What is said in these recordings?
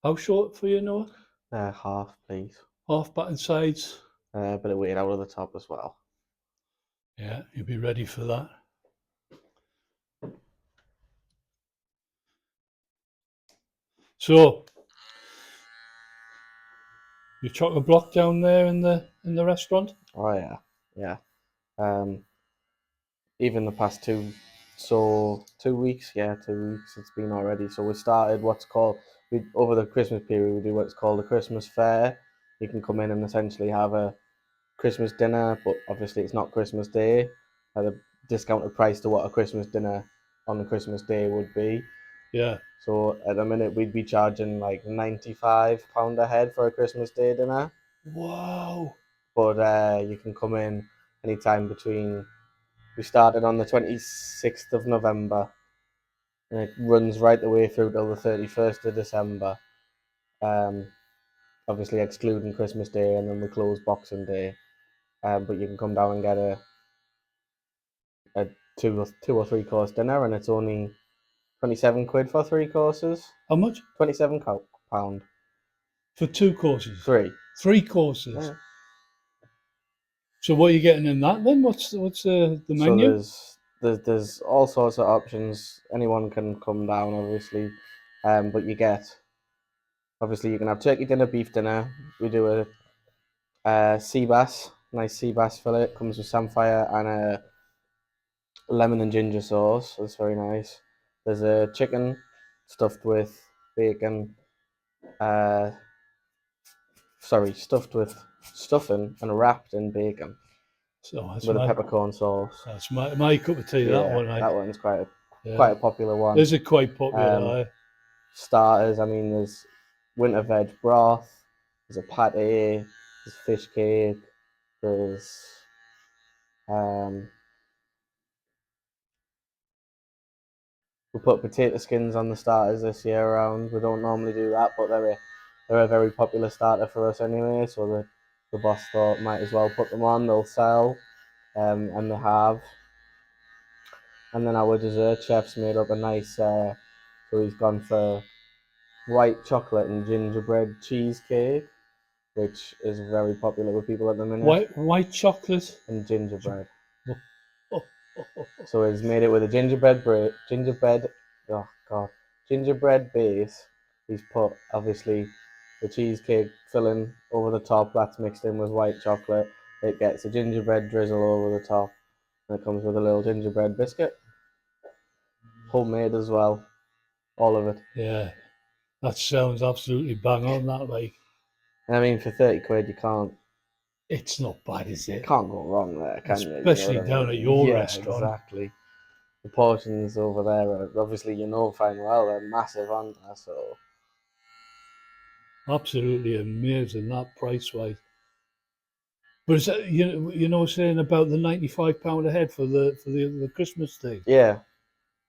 How short for you, Noah? Half, please. Half back and sides. A bit of weight out of the top as well. Yeah, you'll be ready for that. So, your chocolate block down there in the restaurant? Oh yeah, yeah. Um, even the past 2 weeks, yeah, 2 weeks it's been already. So we started what's called over the Christmas period. We do what's called a Christmas fair. You can come in and essentially have a Christmas dinner, but obviously it's not Christmas Day at a discounted price to what a Christmas dinner on the Christmas Day would be. Yeah. So at the minute we'd be charging like £95 a head for a Christmas Day dinner. Wow. But you can come in anytime between. We started on the 26th of November, and it runs right the way through till the 31st of December. Um, Obviously excluding Christmas Day, and then we close Boxing Day. But you can come down and get a two or three course dinner, and it's only 27 quid for three courses. How much? £27 For 2 courses? three. 3 courses? Yeah. So what are you getting in that then? What's the So menu? there's all sorts of options. Anyone can come down, obviously, but you get obviously you can have turkey dinner, beef dinner. We do a sea bass, nice sea bass fillet. It comes with samphire and a lemon and ginger sauce. That's very nice. There's a chicken stuffed with bacon. Uh, stuffed with stuffing and wrapped in bacon So with a peppercorn sauce. that's my cup of tea. That Yeah, one, that one's quite yeah. a popular one. Is it quite popular? Um, Starters, I mean, there's winter veg broth, there's a pate, there's fish cake, there's um, we put potato skins on the starters this year around. We don't normally do that, but they're a very popular starter for us anyway. So the boss thought might as well put them on. They'll sell, and they have. And then our dessert chef's made up a nice. So he's gone for white chocolate and gingerbread cheesecake, which is very popular with people at the minute. White chocolate And gingerbread. oh, oh, So he's made it with a oh god, gingerbread base. He's put obviously the cheesecake filling over the top. That's mixed in with white chocolate. It gets a gingerbread drizzle over the top, and it comes with a little gingerbread biscuit, homemade as well. All of it. yeah, that sounds absolutely bang on. That like, And I mean, for 30 quid, you it's not bad, is it? can't go wrong there, can you? You know Especially what I down at mean? your Yeah, restaurant. exactly. The portions over there are obviously fine well. They're massive, aren't they? So Absolutely amazing that price wise. But is that, saying about the £95 a head for the Christmas thing? yeah,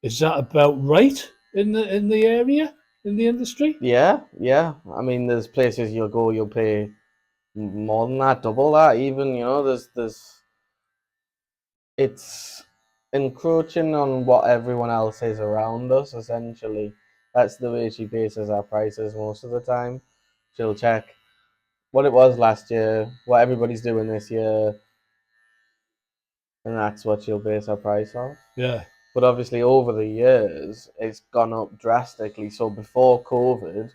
Is that about right in the area in the industry? yeah. I mean, there's places you'll go, you'll pay more than that, double that, even. It's encroaching on what everyone else is around us. Essentially, that's the way she bases our prices most of the time. She'll check what it was last year, what everybody's doing this year, and that's what she'll base her price off. Yeah, But obviously, over the years, it's gone up drastically. So before COVID,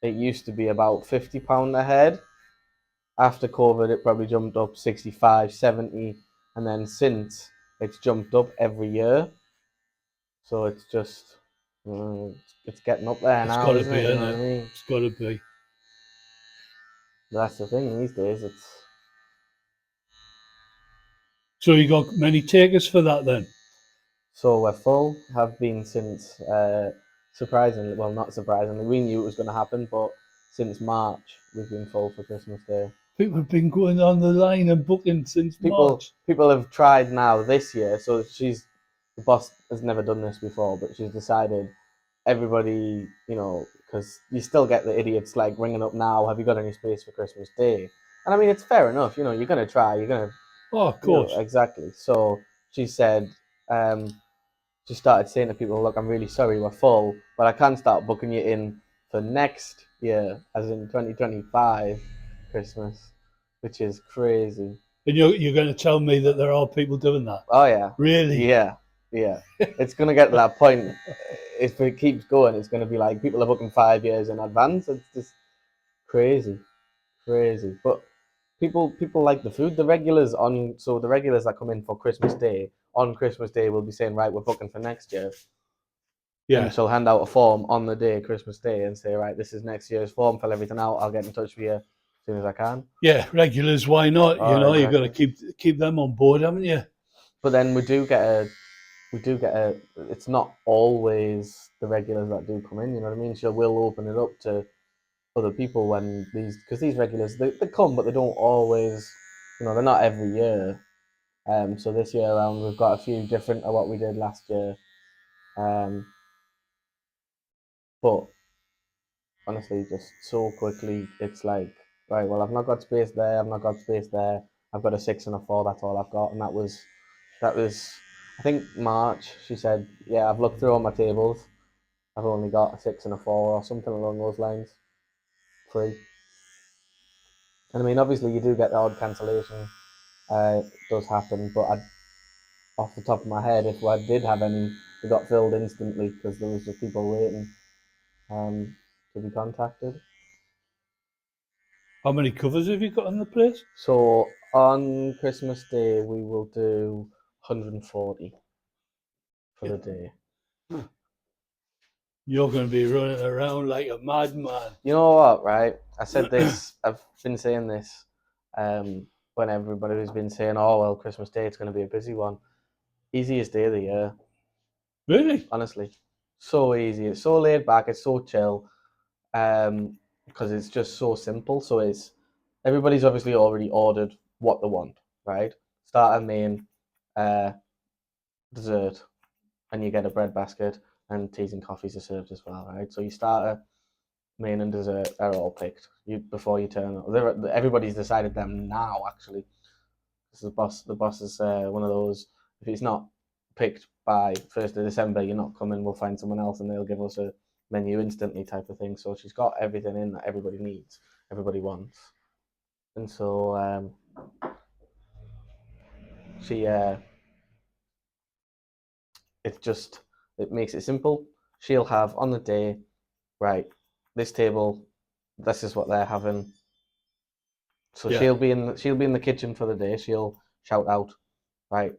it used to be about £50 a head. After COVID, it probably jumped up 65, 70, and then since it's jumped up every year. So it's just, it's getting up there it's now, got to isn't be, it? You isn't know what it? I mean? It's got to be. That's the thing these days. It's So you got many takers for that then? so we're full. Have been since surprisingly, well, not surprisingly, we knew it was going to happen, but since March we've been full for Christmas Day. People have been going on the line and booking since people March. people have tried now this year. So the boss has never done this before, but she's decided everybody, because you still get the idiots like ringing up now. Have you got any space for Christmas Day? And I mean, it's fair enough. You're gonna try. You're gonna, Oh, of course. exactly. So she said, she started saying to people, "Look, I'm really sorry, we're full, but I can start booking you in for next year, as in 2025 Christmas, which is crazy. And you're going to tell me that there are people doing that? Oh yeah, Really? yeah, yeah. It's gonna get to that point. If it keeps going, it's gonna be like people are booking 5 years in advance. It's just crazy, crazy. But people like the food. The regulars that come in for Christmas Day on Christmas Day will be saying, right, we're booking for next year, and Yeah. she'll hand out a form on the day, Christmas Day, and say, right, this is next year's form. Fill everything out. I'll get in touch with you as soon as I can. Yeah, regulars, why not? Oh, You've got to exactly. keep them on board, haven't you? But then we do get a. It's not always the regulars that do come in. You know what I mean? She will open it up to other people when because these regulars they come, but they don't always. They're not every year. So this year around, we've got a few different of what we did last year. Um, but honestly, just so quickly, it's like, right, well, I've not got space there. I've not got space there. I've got a 6 and a 4. That's all I've got, and that was. I think March. She said, yeah, I've looked through all my tables. I've only got a 6 and a 4 or something along those lines. Free. And I mean, obviously, you do get the odd cancellation. It does happen, but off the top of my head, if I did have any, they got filled instantly because there was just people waiting to be contacted. How many covers have you got on the place? So on Christmas Day, we will do 140 for Yeah. the day. You're going to be running around like a madman. You know what, right? I said this, I've been saying this um, when everybody's been saying, oh, well, Christmas Day, it's going to be a busy one. Easiest day of the year, Really? honestly. So easy. It's so laid back. It's so chill. Because it's just so simple. So everybody's obviously already ordered what they want, right? Starter, main, uh, dessert, and you get a bread basket, and teas and coffees are served as well, right? So your starter, main, and dessert are all picked before you turn up. Everybody's decided them now, actually. The boss is one of those. If it's not picked by 1st of December, you're not coming. We'll find someone else, and they'll give us a menu instantly, type of thing. So she's got everything in that everybody needs, everybody wants, and so she it just it makes it simple. She'll have on the day, right, this table, this is what they're having. So Yeah. she'll be in the kitchen for the day. She'll shout out, right,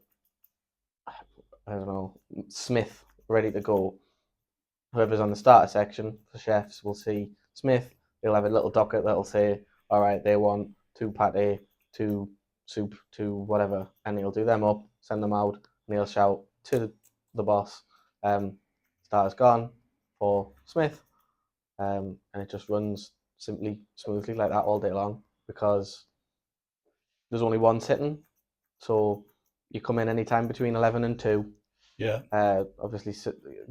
I don't know, Smith, ready to go. Whoever's on the starter section for chefs will see Smith. They'll have a little docket that'll say, all right, they want 2 pate, 2 soup, 2 whatever, and he'll do them up, send them out, and he'll shout to the boss, um, starter's gone for Smith, and it just runs simply, smoothly like that all day long because there's only one sitting, so you come in anytime between 11 and 2. Yeah. Obviously,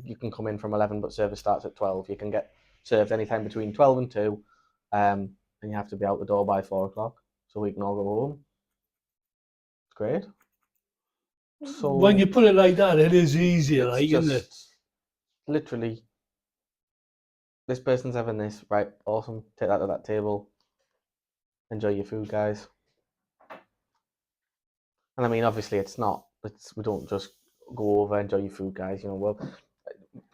you can come in from 11, but service starts at 12. You can get served anytime between 12 and 2, and you have to be out the door by 4 o'clock so we can all go home. It's great. When So you put it like that, it is easier, it's like, isn't it? just literally this person's having this, right? Awesome. Take that to that table. Enjoy your food, guys. And I mean, obviously, we don't just go over, enjoy your food, guys. Well,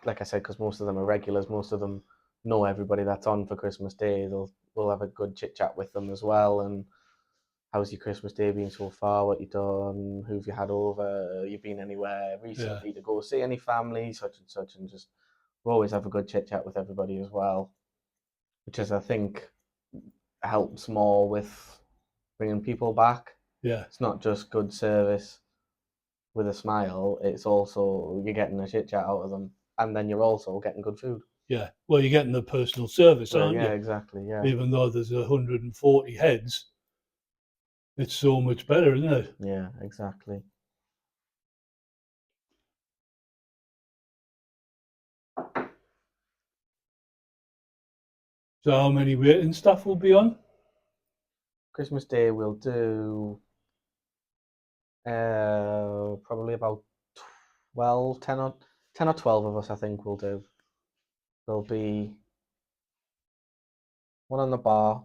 like I said, because most of them are regulars, most of them know everybody that's on for Christmas Day. We'll have a good chit chat with them as well. And how's your Christmas Day been so far? What you done? Who've you had over? You been anywhere Yeah. recently to go see any family? Such and such, and just we always have a good chit chat with everybody as well, which is I think helps more with bringing people back. Yeah. It's not just good service with a smile. It's also you're getting a chit chat out of them, and then you're also getting good food. Yeah. Well, you're getting the personal service, Well, aren't yeah, you? exactly. Yeah, Even though there's 140 heads, it's so much better, isn't it? yeah, exactly. So how many waiting staff will be on? Christmas Day we'll do probably about 12, 10 or 12 of us. I think we'll do. There'll be one on the bar,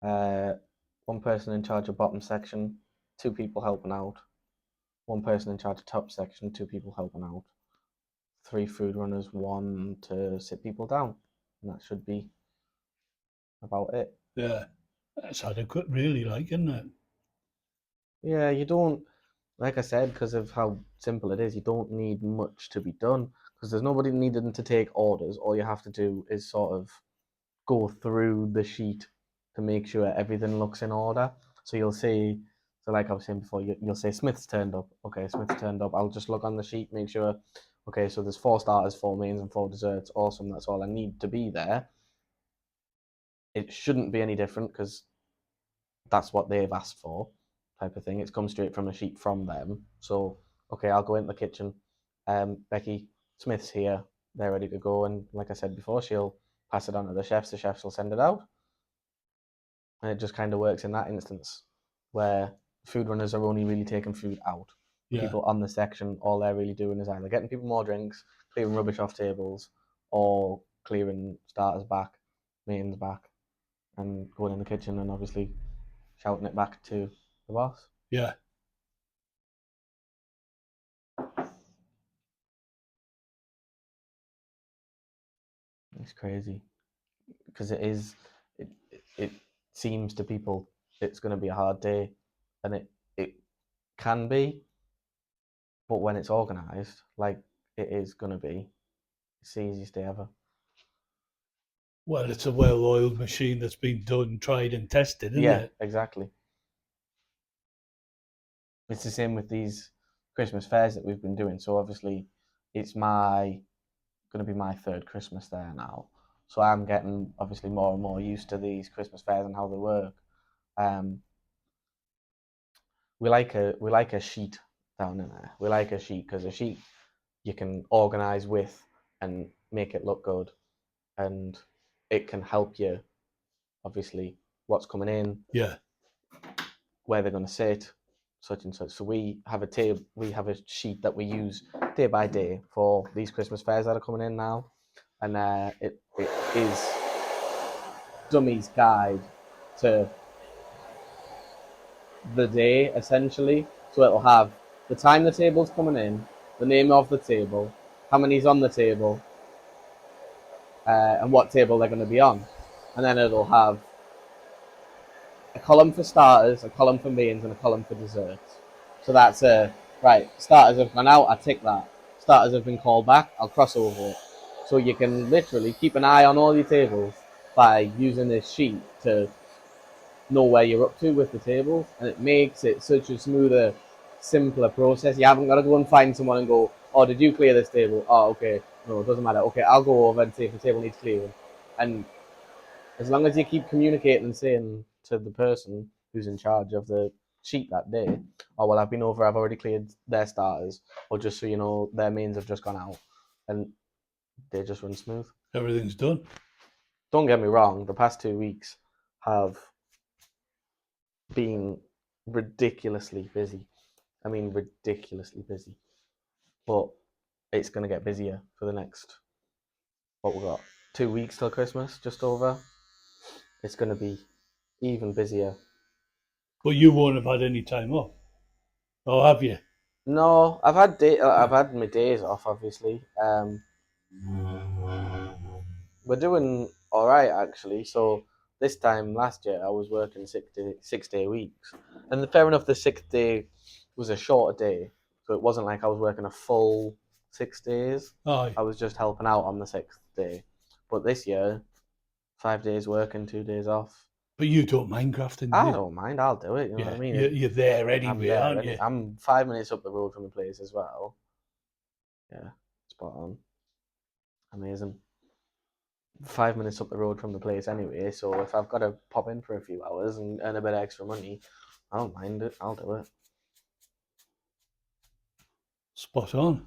one person in charge of bottom section, two people helping out, one person in charge of top section, two people helping out, three food runners, one to sit people down, and that should be about it. Yeah, that's adequate, really, like, isn't it? Yeah, you don't, like I said, because of how simple it is, you don't need much to be done because there's nobody needing to take orders. All you have to do is sort of go through the sheet to make sure everything looks in order. So you'll see, so like I was saying before, you'll say Smith's turned up. Okay, Smith's turned up. I'll just look on the sheet, make sure, okay, so there's 4 starters, 4 mains, and 4 desserts. Awesome, that's all I need to be there. It shouldn't be any different because that's what they've asked for, type of thing. It's come straight from a sheet from them. So, okay, I'll go into the kitchen. Becky Smith's here. They're ready to go. And like I said before, she'll pass it on to the chefs. The chefs will send it out. And it just kind of works in that instance where food runners are only really taking food out. Yeah, People on the section, all they're really doing is either getting people more drinks, clearing rubbish off tables, or clearing starters back, mains back, and going in the kitchen and obviously shouting it back to the boss. yeah. It's crazy because it is. It seems to people it's going to be a hard day, and it can be, but when it's organised, like it is going to be, it's the easiest day ever. Well, it's a well-oiled machine that's been done, tried, and tested, isn't Yeah, it? exactly. It's the same with these Christmas fairs that we've been doing. So obviously, it's my going to be my third Christmas there now. So I'm getting obviously more and more used to these Christmas fairs and how they work. Um, we like a sheet down in there. We like a sheet because a sheet you can organize with and make it look good, and it can help you obviously what's coming in, Yeah, where they're going to sit, such and such. So we have a table, we have a sheet that we use day by day for these Christmas fairs that are coming in now, and it is Dummy's guide to the day essentially. So it'll have the time the table's coming in, the name of the table, how many's on the table, and what table they're going to be on, and then it'll have a column for starters, a column for mains, and a column for desserts. So that's right. Starters have gone out. I tick that. Starters have been called back. I'll cross over it. So you can literally keep an eye on all your tables by using this sheet to know where you're up to with the tables, and it makes it such a smoother, simpler process. You haven't got to go and find someone and go, "Oh, did you clear this table? Oh, okay. No, it doesn't matter. Okay, I'll go over and see if the table needs clearing." And as long as you keep communicating and saying to the person who's in charge of the sheet that day, "Oh well, I've been over. I've already cleared their starters," or just so you know, their mains have just gone out, and they just run smooth. everything's done. Don't get me wrong. The past 2 weeks have been ridiculously busy. I mean, ridiculously busy. But it's going to get busier for the next, what we got, 2 weeks till Christmas, just over. It's going to be even busier. But you won't have had any time off, or have you? No, I've had my days off, obviously. We're doing all right actually. So this time last year, I was working 6 day weeks, and fair enough, the 6th day was a shorter day, so it wasn't like I was working a full 6 days. Aye, I was just helping out on the 6th day. But this year, 5 days working, 2 days off. but you don't mind grafting, do I you? don't mind. I'll do it. You know what I Yeah, mean? you're there I'm anyway, there. aren't you? I'm 5 minutes up the road from the place as well. Yeah, spot on. Amazing. 5 minutes up the road from the place anyway. So if I've got to pop in for a few hours and earn a bit of extra money, I don't mind it. I'll do it. Spot on.